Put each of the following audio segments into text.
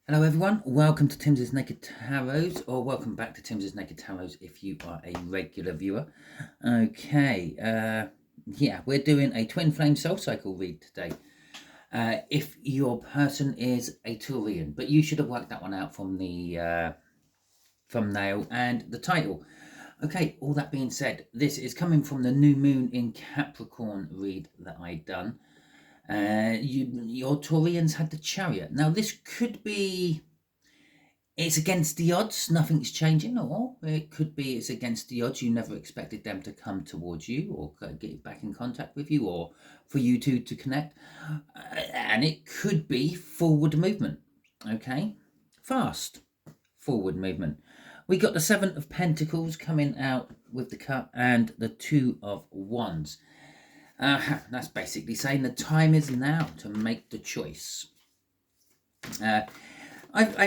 Hello everyone, welcome to Timsy Naked Tarot, or welcome back to Timsy Naked Tarot if you are a regular viewer. Okay, yeah, we're doing a Twin Flame Soul Cycle read today. If your person is a Taurian, but you should have worked that one out from the thumbnail and the title. Okay, all that being said, this is coming from the New Moon in Capricorn read that I'd done. Your Taurians had the Chariot. Now this could be it's against the odds, nothing's changing, or it could be it's against the odds, you never expected them to come towards you or get back in contact with you or for you two to connect. And it could be forward movement, okay? Fast forward movement. We got the Seven of Pentacles coming out with the cup and the Two of Wands. That's basically saying the time is now to make the choice. I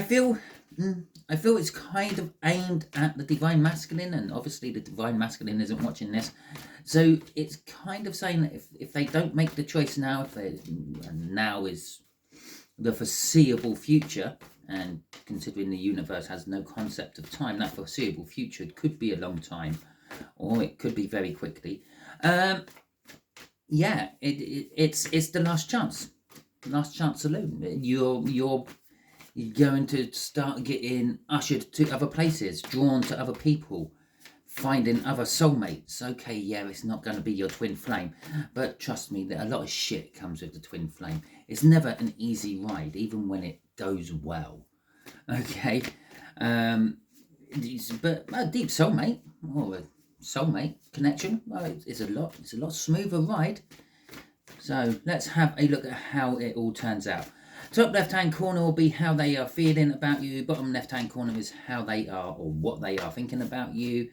feel it's kind of aimed at the Divine Masculine, and obviously the Divine Masculine isn't watching this, so it's kind of saying that if they don't make the choice now, now is the foreseeable future, and considering the universe has no concept of time, that foreseeable future could be a long time, or it could be very quickly. Yeah, it's the last chance saloon. You're going to start getting ushered to other places, drawn to other people, finding other soulmates. Okay, yeah, it's not going to be your twin flame, but trust me, that a lot of shit comes with the twin flame. It's never an easy ride, even when it goes well. Okay, but a deep soulmate or a soulmate connection, well, it's a lot smoother ride. So let's have a look at how it all turns out. Top left-hand corner will be how they are feeling about you. Bottom left-hand corner is how they are or what they are thinking about you.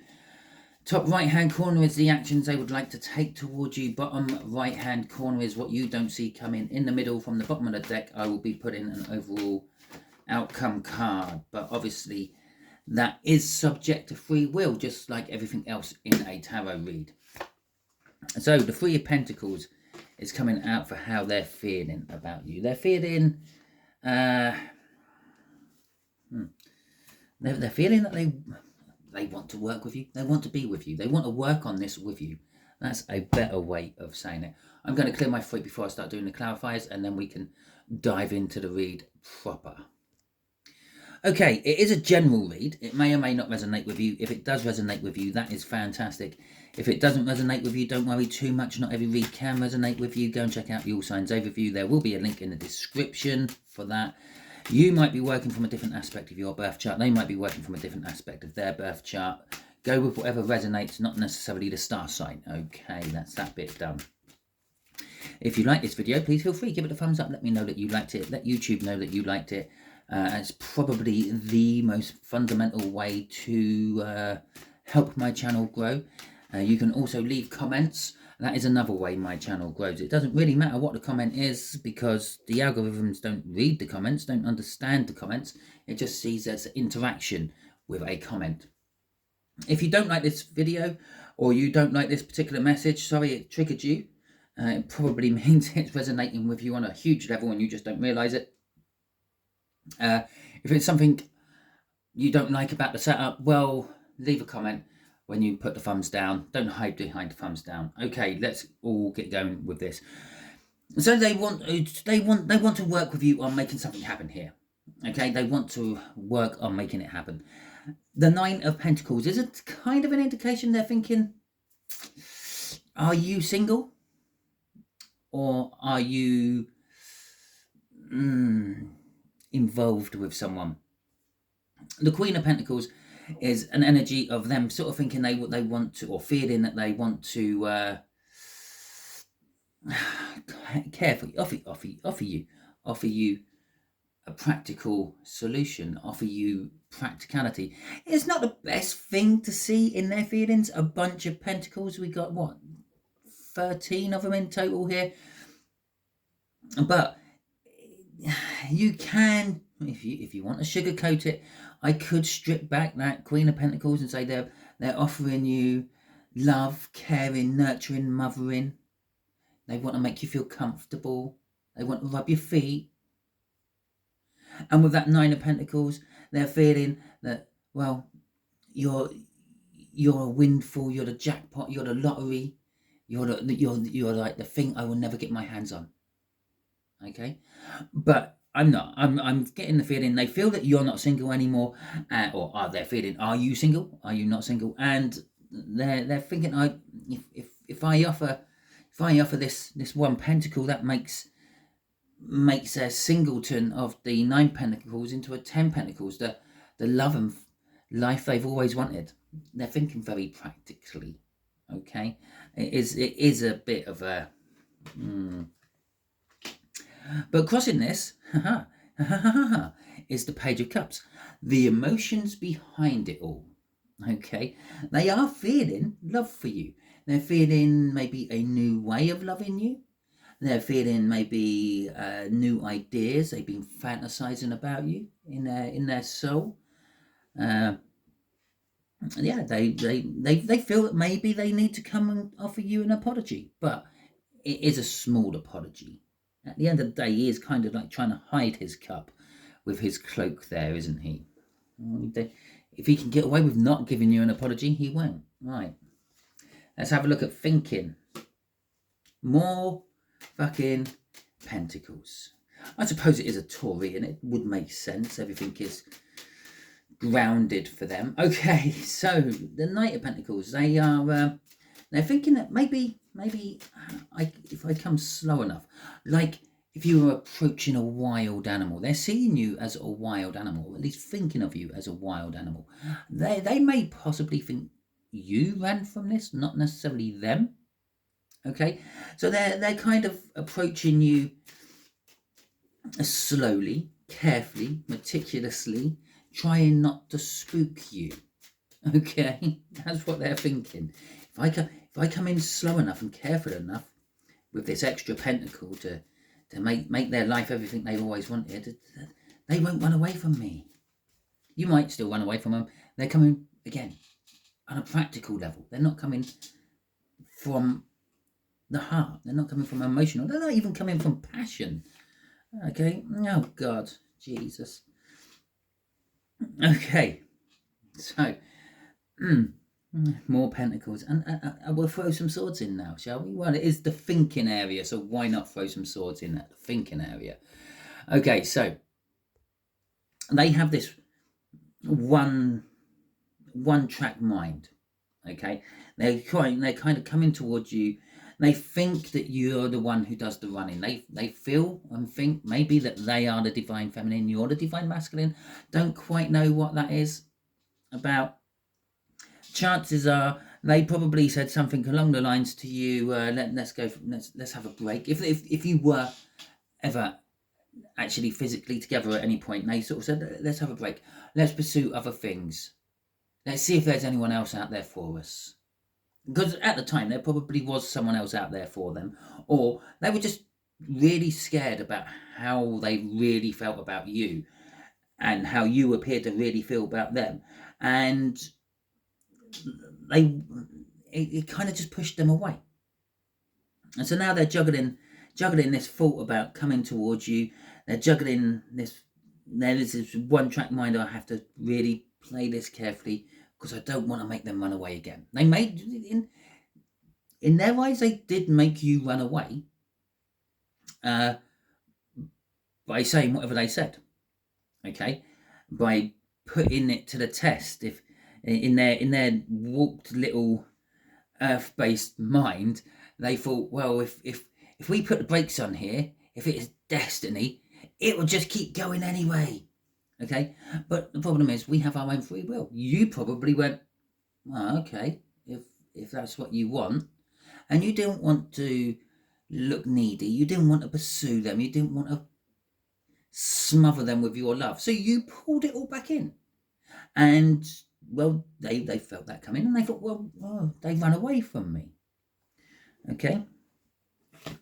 Top right-hand corner is the actions they would like to take towards you. Bottom right-hand corner is what you don't see coming. In the middle, from the bottom of the deck, I will be putting an overall outcome card. But obviously, that is subject to free will, just like everything else in a tarot read. So, the Three of Pentacles is coming out for how they're feeling about you. They're feeling, they're feeling that they want to work with you. They want to be with you. They want to work on this with you. That's a better way of saying it. I'm going to clear my throat before I start doing the clarifiers, and then we can dive into the read proper. Okay, it is a general read. It may or may not resonate with you. If it does resonate with you, that is fantastic. If it doesn't resonate with you, don't worry too much. Not every read can resonate with you. Go and check out the All Signs Overview. There will be a link in the description for that. You might be working from a different aspect of your birth chart. They might be working from a different aspect of their birth chart. Go with whatever resonates, not necessarily the star sign. Okay, that's that bit done. If you like this video, please feel free, give it a thumbs up. Let me know that you liked it. Let YouTube know that you liked it. It's probably the most fundamental way to help my channel grow. You can also leave comments. That is another way my channel grows. It doesn't really matter what the comment is, because the algorithms don't read the comments, don't understand the comments. It just sees there's interaction with a comment. If you don't like this video, or you don't like this particular message, sorry it triggered you. It probably means it's resonating with you on a huge level and you just don't realise it. If it's something you don't like about the setup, well, leave a comment when you put the thumbs down. Don't hide behind the thumbs down. Okay, let's all get going with this. So they want to work with you on making something happen here. Okay, they want to work on making it happen. The Nine of Pentacles is a kind of an indication they're thinking, are you single? Or are you involved with someone? The Queen of Pentacles is an energy of them sort of thinking they want to, or feeling that they want to carefully offer you a practical solution, offer you practicality. It's not the best thing to see in their feelings. A bunch of pentacles. We got what, 13 of them in total here. But you can, if you want to sugarcoat it, I could strip back that Queen of Pentacles and say they're offering you love, caring, nurturing, mothering. They want to make you feel comfortable. They want to rub your feet. And with that Nine of Pentacles, they're feeling that, well, you're a windfall, you're the jackpot, you're the lottery, you're like the thing I will never get my hands on. Okay, but I'm not. I'm getting the feeling they feel that you're not single anymore, or are they feeling? Are you single? Are you not single? And they're thinking, if I offer this one pentacle, that makes a singleton of the Nine Pentacles into a 10 Pentacles, the love and life they've always wanted. They're thinking very practically. Okay, it is a bit of a. But crossing this, is the Page of Cups. The emotions behind it all. Okay, they are feeling love for you. They're feeling maybe a new way of loving you. They're feeling maybe new ideas. They've been fantasizing about you in their soul. Yeah, they feel that maybe they need to come and offer you an apology, but it is a small apology. At the end of the day, he is kind of like trying to hide his cup with his cloak there, isn't he? If he can get away with not giving you an apology, he won't. Right. Let's have a look at thinking. More fucking pentacles. I suppose it is a Tory and it would make sense. Everything is grounded for them. Okay, so the Knight of Pentacles, they are they're thinking that maybe if I come slow enough, like if you were approaching a wild animal, they're seeing you as a wild animal, or at least thinking of you as a wild animal. They may possibly think you ran from this, not necessarily them. Okay, so they're kind of approaching you slowly, carefully, meticulously, trying not to spook you. Okay, that's what they're thinking. If I come in slow enough and careful enough with this extra pentacle to make their life everything they've always wanted, they won't run away from me. You might still run away from them. They're coming again on a practical level. They're not coming from the heart. They're not coming from emotional. They're not even coming from passion. Okay. Oh God, Jesus. Okay. So, more pentacles, and we'll throw some swords in now, shall we? Well, it is the thinking area, so why not throw some swords in at the thinking area? Okay, so they have this one track mind. Okay, they're kind of coming towards you. They think that you're the one who does the running. They feel and think maybe that they are the divine feminine, you're the divine masculine. Don't quite know what that is about. Chances are they probably said something along the lines to you, let's have a break. If you were ever actually physically together at any point, they sort of said, let's have a break. Let's pursue other things. Let's see if there's anyone else out there for us. Because at the time, there probably was someone else out there for them. Or they were just really scared about how they really felt about you and how you appeared to really feel about them. And it kind of just pushed them away. And so now they're juggling this thought about coming towards you. They're juggling this. There's this one track mind. I have to really play this carefully because I don't want to make them run away again. They made in their eyes, they did make you run away by saying whatever they said. Okay, by putting it to the test. If in their warped little earth-based mind, they thought, well, if we put the brakes on here, if it is destiny, it will just keep going anyway. Okay, but the problem is we have our own free will. You probably went, oh, okay, if that's what you want, and you didn't want to look needy, you didn't want to pursue them, you didn't want to smother them with your love, so you pulled it all back in. And well, they felt that coming, and they thought, well, they run away from me. Okay,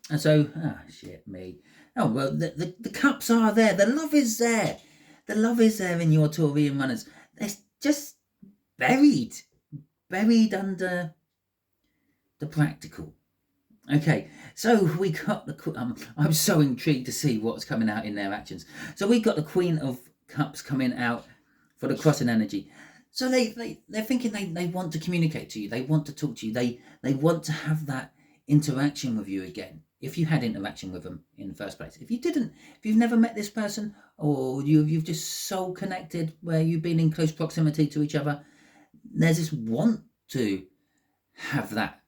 and so shit me. Oh well, the cups are there. The love is there. The love is there in your Taurian runners. It's just buried under the practical. Okay, so we got the. I'm so intrigued to see what's coming out in their actions. So we got the Queen of Cups coming out for the crossing energy. So they're thinking they want to communicate to you. They want to talk to you. They want to have that interaction with you again. If you had interaction with them in the first place, if you didn't, if you've never met this person, or you've just so connected where you've been in close proximity to each other, there's this want to have that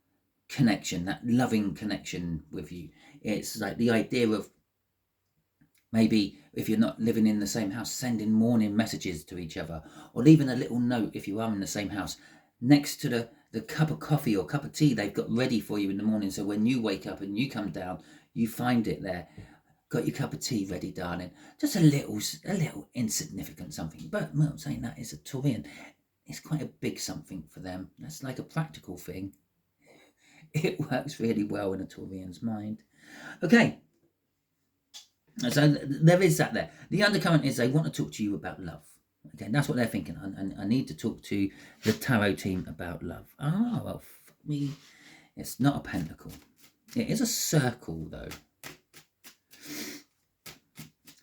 connection, that loving connection with you. It's like the idea of maybe if you're not living in the same house, sending morning messages to each other, or leaving a little note if you are in the same house next to the cup of coffee or cup of tea they've got ready for you in the morning. So when you wake up and you come down, you find it there. Got your cup of tea ready, darling. Just a little insignificant something. But well, I'm saying that is a Taurian. It's quite a big something for them. That's like a practical thing. It works really well in a Taurian's mind. Okay, so there is that there. The undercurrent is they want to talk to you about love. Okay, that's what they're thinking. I need to talk to the tarot team about love. Ah, well, fuck me. It's not a pentacle. It is a circle, though.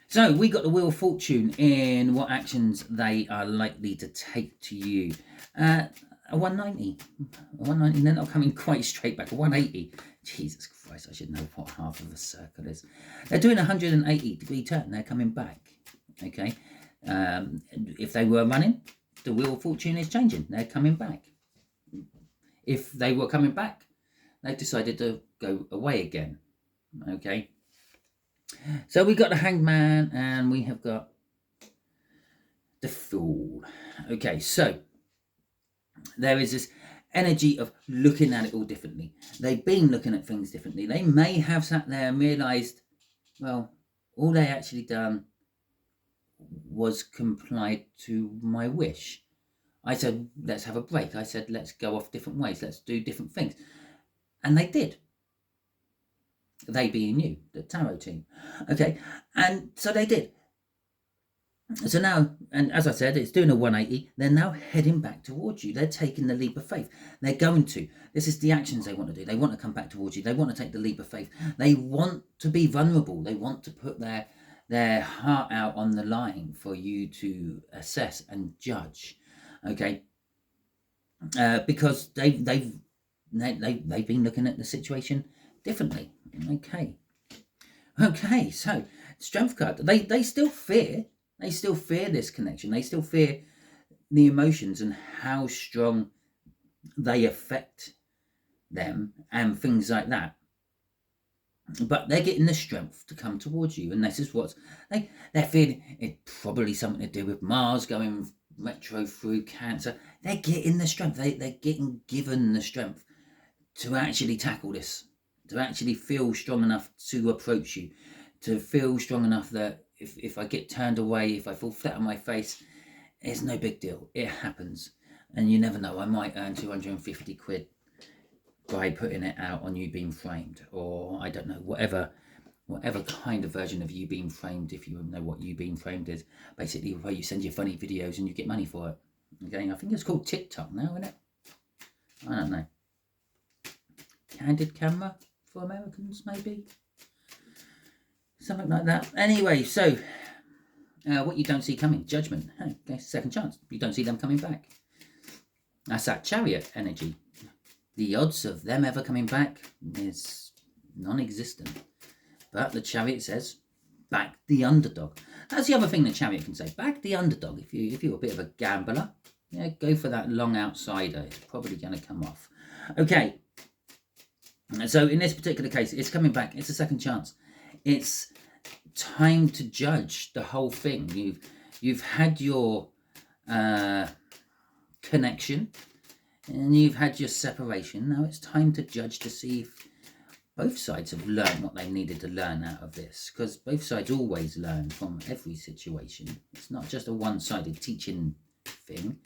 So we got the Wheel of Fortune in what actions they are likely to take to you. A 190. A 190, they're not coming quite straight back. A 180. Jesus Christ, I should know what half of a circle is. They're doing a 180-degree turn. They're coming back. Okay. If they were running, the Wheel of Fortune is changing. They're coming back. If they were coming back, they've decided to go away again. Okay. So we got the Hanged Man and we have got the Fool. Okay, so there is this energy of looking at it all differently. They've been looking at things differently. They may have sat there and realised, well, all they actually done was complied to my wish. I said, let's have a break. I said, let's go off different ways. Let's do different things. And they did. They being you, the tarot team. Okay, and so they did. So now, and as I said, it's doing a 180. They're now heading back towards you. They're taking the leap of faith. They're going to. This is the actions they want to do. They want to come back towards you. They want to take the leap of faith. They want to be vulnerable. They want to put their heart out on the line for you to assess and judge. Okay, because they've been looking at the situation differently. Okay, so strength card. They still fear. They still fear this connection. They still fear the emotions and how strong they affect them and things like that. But they're getting the strength to come towards you, and this is what they're feeling. It's probably something to do with Mars going retro through Cancer. They're getting the strength. They're getting given the strength to actually tackle this, to actually feel strong enough to approach you, to feel strong enough that if I get turned away, if I fall flat on my face, it's no big deal. It happens. And you never know, I might earn 250 quid by putting it out on You Being Framed, or I don't know, whatever kind of version of You Being Framed, if you know what You Being Framed is. Basically where you send your funny videos and you get money for it. Okay, I think it's called TikTok now, isn't it? I don't know. Candid camera for Americans, maybe? Something like that. Anyway, so what you don't see coming, Judgment. Okay, second chance. You don't see them coming back. That's that Chariot energy. The odds of them ever coming back is non-existent. But the Chariot says, back the underdog. That's the other thing the Chariot can say. Back the underdog. If you're a bit of a gambler, yeah, go for that long outsider. It's probably going to come off. Okay. So in this particular case, it's coming back. It's a second chance. It's time to judge the whole thing. You've had your connection and you've had your separation. Now it's time to judge to see if both sides have learned what they needed to learn out of this, because both sides always learn from every situation. It's not just a one-sided teaching thing.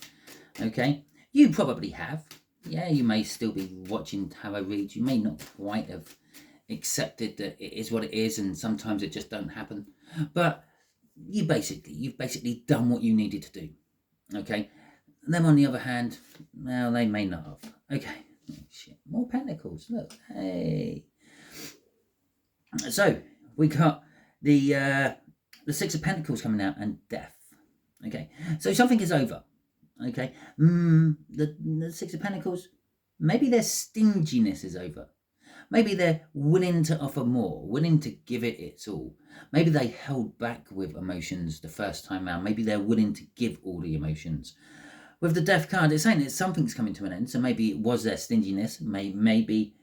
Okay, you probably have. Yeah, you may still be watching tarot reads. You may not quite have accepted that it is what it is, and sometimes it just don't happen. But you've basically done what you needed to do. Okay. Them on the other hand, well, they may not have. Okay. Oh, shit. More pentacles. Look. Hey. So we got the Six of Pentacles coming out and death. Okay, so something is over. Okay, the Six of Pentacles, maybe their stinginess is over. Maybe they're willing to offer more, willing to give it its all. Maybe they held back with emotions the first time round. Maybe they're willing to give all the emotions. With the Death card, it's saying that something's coming to an end. So maybe it was their stinginess. Maybe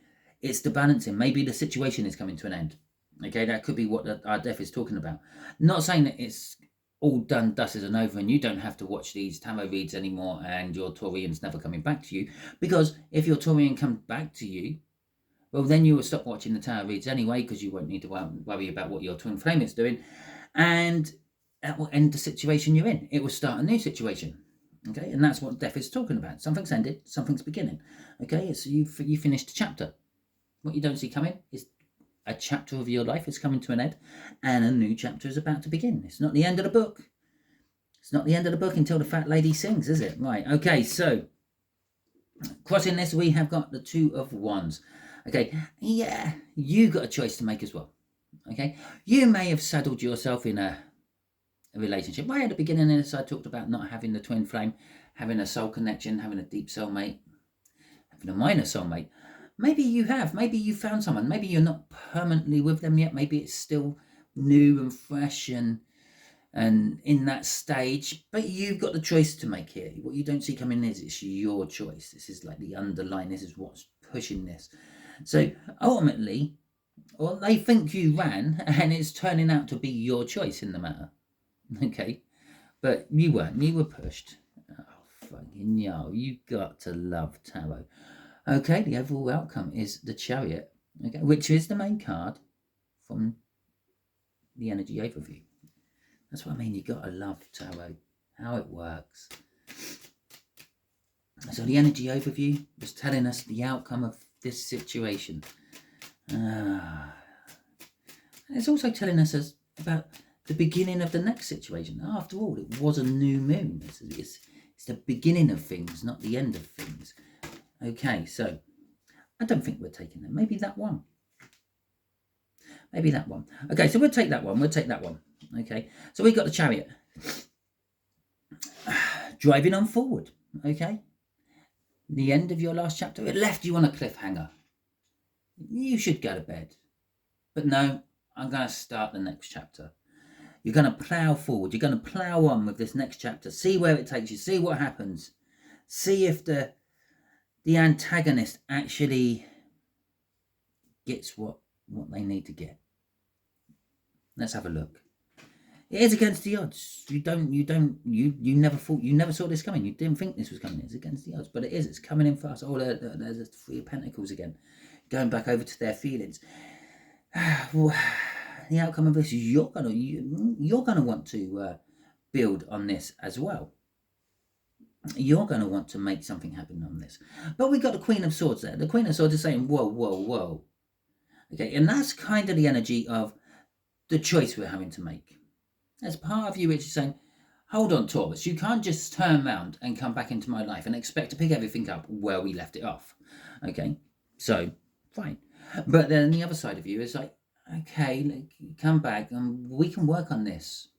it's the balancing. Maybe the situation is coming to an end. Okay, that could be what our Death is talking about. Not saying that it's all done, dusted and over, and you don't have to watch these tarot reads anymore and your Taurian's never coming back to you. Because if your Taurian comes back to you, well, then you will stop watching the tarot reads anyway, because you won't need to worry about what your twin flame is doing. And that will end the situation you're in. It will start a new situation. Okay, and that's what death is talking about. Something's ended, something's beginning. Okay, so you finished a chapter. What you don't see coming is a chapter of your life is coming to an end, and a new chapter is about to begin. It's not the end of the book. It's not the end of the book until the fat lady sings, is it? Right, okay, so crossing this, we have got the Two of Wands. Okay, yeah, you got a choice to make as well. Okay, you may have saddled yourself in a relationship. Right at the beginning of this, I talked about not having the twin flame, having a soul connection, having a deep soulmate, having a minor soulmate. Maybe you have. Maybe you found someone. Maybe you're not permanently with them yet. Maybe it's still new and fresh and in that stage. But you've got the choice to make here. What you don't see coming is it's your choice. This is like the underlying. This is what's pushing this. So ultimately, well, they think you ran, and it's turning out to be your choice in the matter. Okay, but you weren't. You were pushed. Oh, fucking yo! You got to love tarot. Okay, the overall outcome is the Chariot. Okay, which is the main card from the energy overview. That's what I mean. You got to love tarot. How it works. So the energy overview was telling us the outcome of this situation. It's also telling us about the beginning of the next situation. After all, it was a new moon. It's the beginning of things, not the end of things. Okay, so I don't think we're taking that. Maybe that one. Maybe that one. Okay, so we'll take that one. We'll take that one. Okay, so we got the Chariot. Driving on forward. Okay. The end of your last chapter. It left you on a cliffhanger. You should go to bed. But no, I'm going to start the next chapter. You're going to plough forward. You're going to plough on with this next chapter. See where it takes you. See what happens. See if the antagonist actually gets what they need to get. Let's have a look. It is against the odds. You never saw this coming. You didn't think this was coming. It's against the odds, but it is. It's coming in fast. Oh, there's the Three of Pentacles again, going back over to their feelings. The outcome of this is you're gonna want to build on this as well. You're going to want to make something happen on this. But we got the Queen of Swords there. The Queen of Swords is saying, whoa, whoa, whoa. Okay, and that's kind of the energy of the choice we're having to make. There's part of you which is saying, hold on, Taurus, you can't just turn around and come back into my life and expect to pick everything up where we left it off. Okay, so, fine. But then the other side of you is like, okay, come back and we can work on this.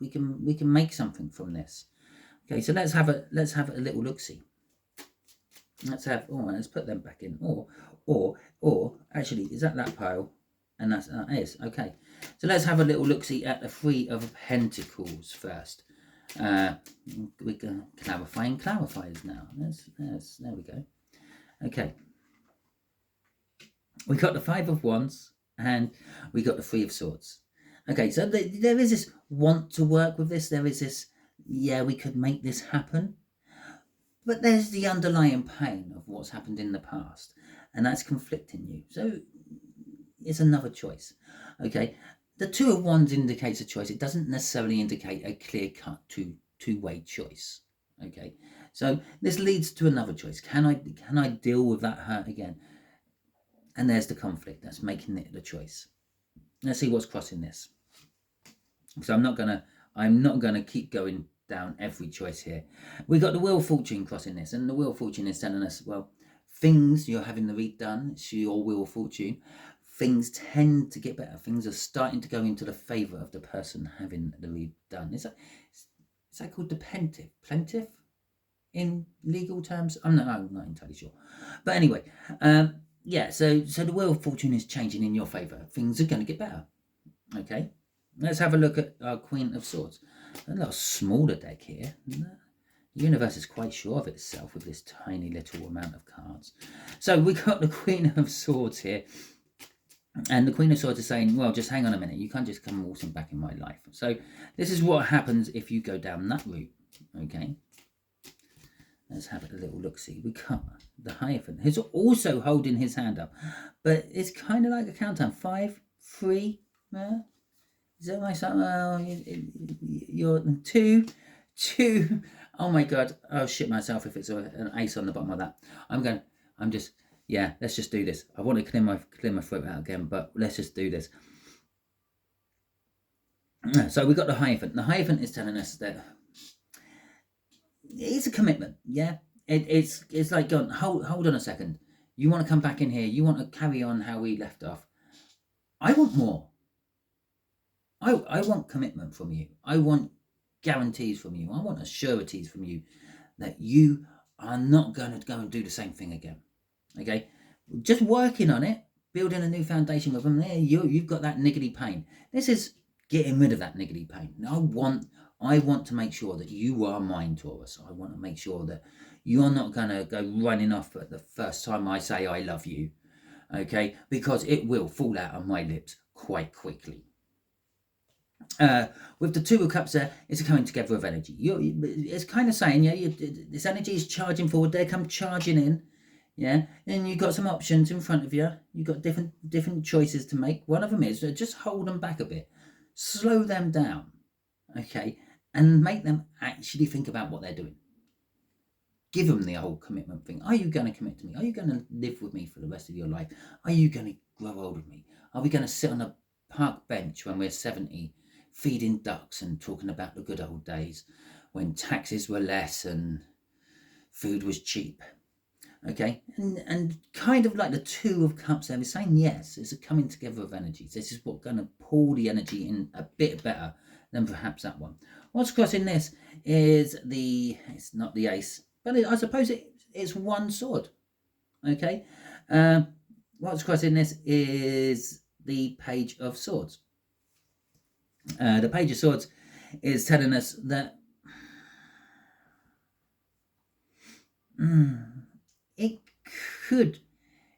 We can make something from this. Okay, so let's have a little look-see. Let's put them back in. Or actually, is that pile? And that is okay. So let's have a little look-see at the Three of Pentacles first. We're going to clarifying clarifiers now. There we go. Okay. We got the Five of Wands and we got the Three of Swords. Okay, so there is this want to work with this. There is this, yeah, we could make this happen. But there's the underlying pain of what's happened in the past. And that's conflicting you. So it's another choice. Okay, the Two of Wands indicates a choice. It doesn't necessarily indicate a clear-cut two-way choice. Okay, so this leads to another choice. Can I deal with that hurt again? And there's the conflict that's making it the choice. Let's see what's crossing this. So I'm not gonna keep going down every choice here. We got the Wheel of Fortune crossing this, and the Wheel of Fortune is telling us, well, things you're having the read done. It's your Wheel of Fortune. things tend to get better. Things are starting to go into the favour of the person having the read done. Is that called depentive? Plaintiff in legal terms? I'm not entirely sure. But anyway, yeah, so the Wheel of Fortune is changing in your favour. Things are going to get better. Okay, let's have a look at our Queen of Swords. A lot smaller deck here. The universe is quite sure of itself with this tiny little amount of cards. So we got the Queen of Swords here. And the Queen of Swords is saying, well, just hang on a minute. You can't just come waltzing back in my life. So this is what happens if you go down that route. Okay. Let's have a little look-see. We got the Hierophant, who's also holding his hand up. But it's kind of like a countdown. 5, 3, is that right? You're 2, 2. Oh my God. I'll shit myself if it's an ace on the bottom of that. Yeah, let's just do this. I want to clear my throat out again, but let's just do this. So we got the Hierophant. The Hierophant is telling us that it's a commitment. Yeah, it's like going, hold on a second. You want to come back in here? You want to carry on how we left off? I want more. I want commitment from you. I want guarantees from you. I want assurities from you that you are not going to go and do the same thing again. Okay, just working on it, building a new foundation with them. There, you've got that niggly pain. This is getting rid of that niggly pain. I want to make sure that you are mine, Taurus. I want to make sure that you're not going to go running off at the first time I say I love you. Okay, because it will fall out of my lips quite quickly. With the Two of Cups there, it's a coming together of energy. It's kind of saying, yeah, this energy is charging forward. They come charging in. Yeah, and you've got some options in front of you. You've got different choices to make. One of them is just hold them back a bit, slow them down, okay, and make them actually think about what they're doing. Give them the whole commitment thing. Are you going to commit to me? Are you going to live with me for the rest of your life? Are you going to grow old with me? Are we going to sit on a park bench when we're 70, feeding ducks and talking about the good old days when taxes were less and food was cheap? Okay, and kind of like the Two of Cups there is saying, yes, it's a coming together of energies. This is what's going to pull the energy in a bit better than perhaps that one. What's crossing this is it's not the ace, but I suppose it's one sword. Okay, what's crossing this is the Page of Swords. The Page of Swords is telling us that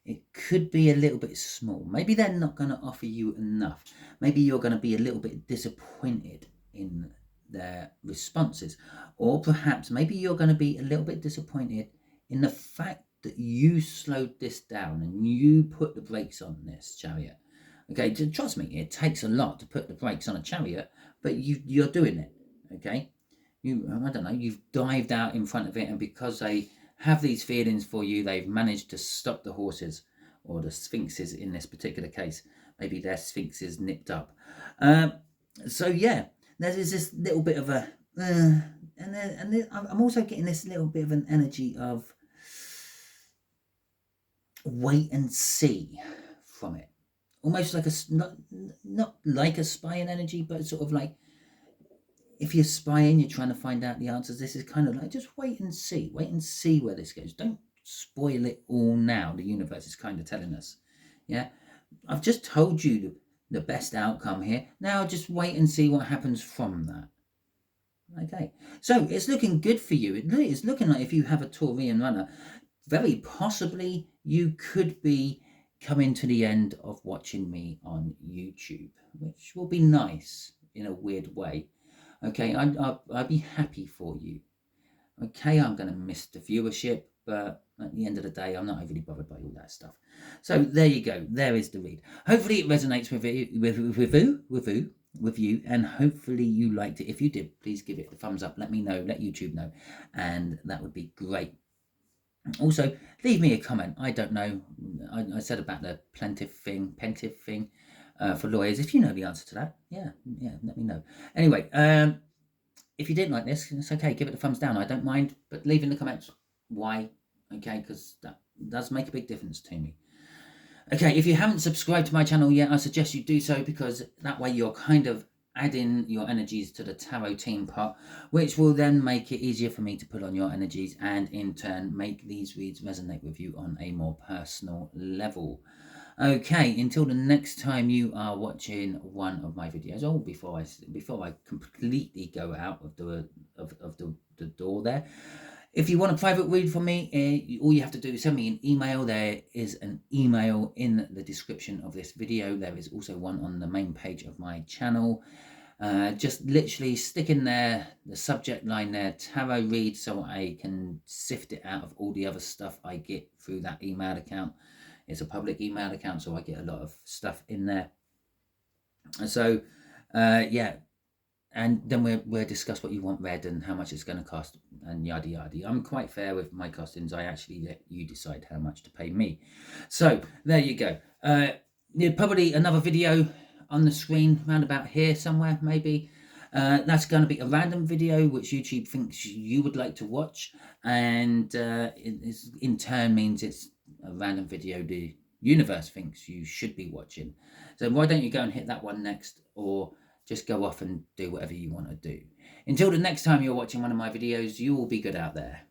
it could be a little bit small. Maybe they're not going to offer you enough. Maybe you're going to be a little bit disappointed in their responses, or perhaps maybe you're going to be a little bit disappointed in the fact that you slowed this down and you put the brakes on this Chariot. Okay, trust me, it takes a lot to put the brakes on a Chariot, but you're doing it. Okay, I don't know, you've dived out in front of it, and because they have these feelings for you, they've managed to stop the horses, or the sphinxes in this particular case. Maybe their sphinx is nipped up. So yeah, there's this little bit of a and I'm also getting this little bit of an energy of wait and see from it, almost like not like a spying energy, but sort of like, if you're spying, you're trying to find out the answers. This is kind of like, just wait and see where this goes. Don't spoil it all now. The universe is kind of telling us, yeah, I've just told you the best outcome here. Now just wait and see what happens from that. Okay, so it's looking good for you. It's looking like if you have a Taurian runner, very possibly you could be coming to the end of watching me on YouTube, which will be nice in a weird way. Okay, I'd be happy for you. Okay, I'm going to miss the viewership, but at the end of the day, I'm not overly bothered by all that stuff. So there you go. There is the read. Hopefully it resonates with you, and hopefully you liked it. If you did, please give it a thumbs up. Let me know. Let YouTube know, and that would be great. Also, leave me a comment. I don't know. I said about the pentive thing. For lawyers, if you know the answer to that, yeah, let me know. Anyway, if you didn't like this, it's okay, give it a thumbs down, I don't mind, but leave in the comments why, okay, because that does make a big difference to me. Okay, if you haven't subscribed to my channel yet, I suggest you do so, because that way you're kind of adding your energies to the tarot team pot, which will then make it easier for me to put on your energies and in turn make these reads resonate with you on a more personal level. Okay, until the next time you are watching one of my videos, before I completely go out of the door there, if you want a private read from me, all you have to do is send me an email. There is an email in the description of this video. There is also one on the main page of my channel. Just literally stick in there the subject line there, tarot read, so I can sift it out of all the other stuff I get through that email account. It's a public email account, so I get a lot of stuff in there. So yeah, and then we'll discuss what you want read and how much it's going to cost and yada yada. I'm quite fair with my costings. I actually let you decide how much to pay me. So there you go. Probably another video on the screen round about here somewhere, maybe. That's going to be a random video which YouTube thinks you would like to watch, and it in turn means it's a random video the universe thinks you should be watching. So why don't you go and hit that one next, or just go off and do whatever you want to do. Until the next time you're watching one of my videos, you will be good out there.